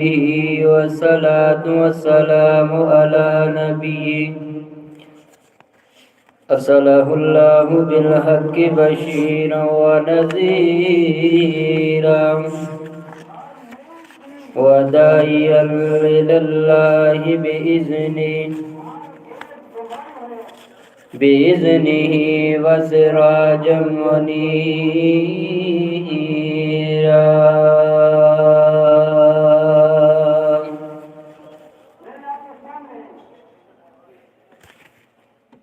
والصلاة والسلام على نبي أرسله الله بالحق بشيرا ونذيرا وداعيا إلى الله بإذنه وسراجا منيرا.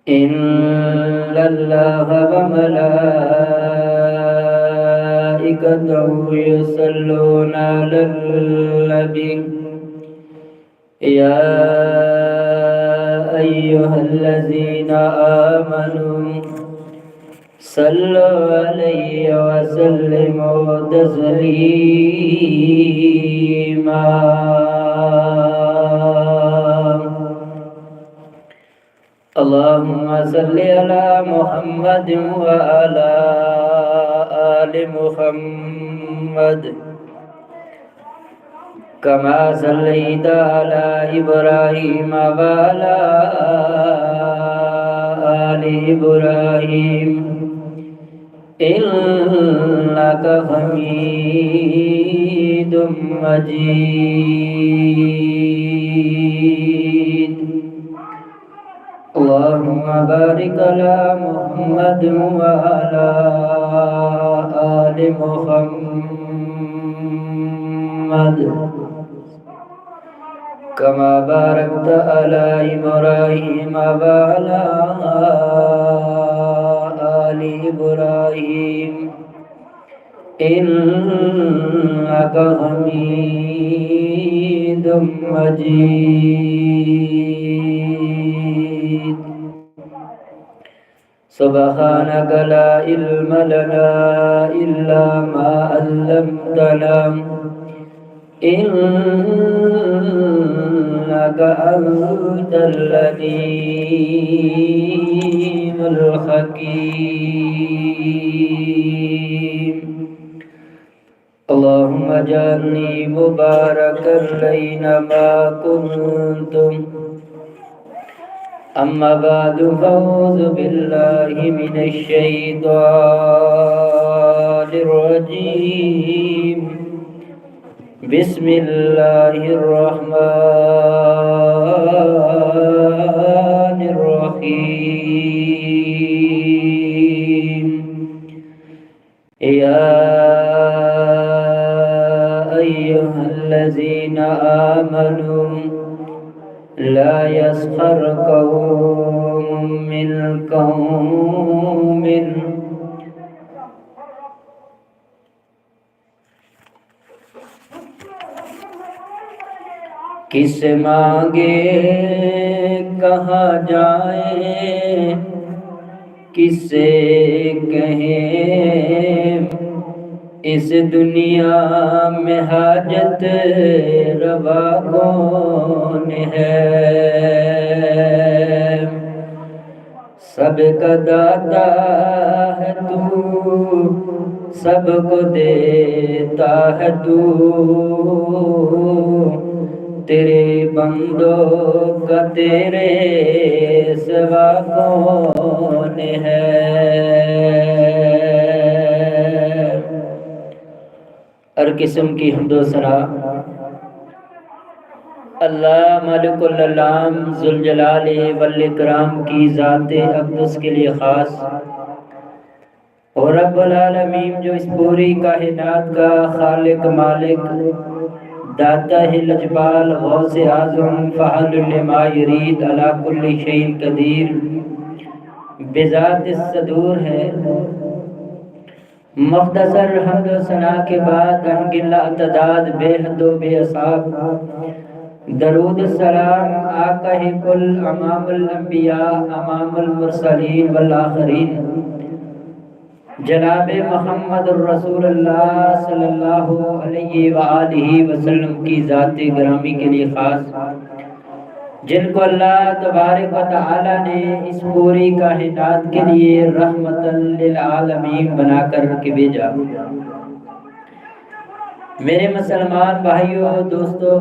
إن الله وملائكته يصلون على النبي يا أيها الذين آمنوا صلوا عليه وسلموا تسليما. اللهم صل على محمد وعلى آل محمد كما صليت على إبراهيم وعلى آل إبراهيم إنك حميد مجيد. اللهم بارك على محمد وعلى آل محمد كما باركت على إبراهيم وعلى آل إبراهيم إنك حميد مجيد. سبحانك لا علم لنا إلا ما علمتنا إنك أنت العليم الحكيم. اللهم اجعلني مباركا أينما كنت. أما بعد فأعوذ بالله من الشيطان الرجيم. بسم الله الرحمن الرحيم. يا أيها الذين آمنوا لا يسخر قوم من قوم کس مانگے کہاں جائیں کس سے کہیں اس دنیا میں حاجت روا کون ہے. سب کا داتا ہے تو سب کو دیتا ہے تو تیرے بندوں کا تیرے سوا کون ہے. ہر قسم کی حمد و ثنا اللہ مالک العالم ذوالجلال والاکرام کی ذات اقدس کے لیے خاص، اور رب العالمین جو اس پوری کائنات کا خالق مالک داتا ہے لجپال غوث اعظم فعال لما یرید علی کل شیء قدیر بذات الصدور ہے. مختصر حمد و ثنا کے بعد انگلا تعداد بے حد و بے حساب درود السلام آقا کل امام الانبیاء امام المرسلین والآخرین جناب محمد الرسول اللہ صلی اللہ علیہ وآلہ وسلم کی ذات گرامی کے لیے خاص، جن کو اللہ تبارک و تعالی نے اس پوری کائنات کے لیے رحمت للعالمین بنا کر کے بھیجا. میرے مسلمان بھائیوں دوستوں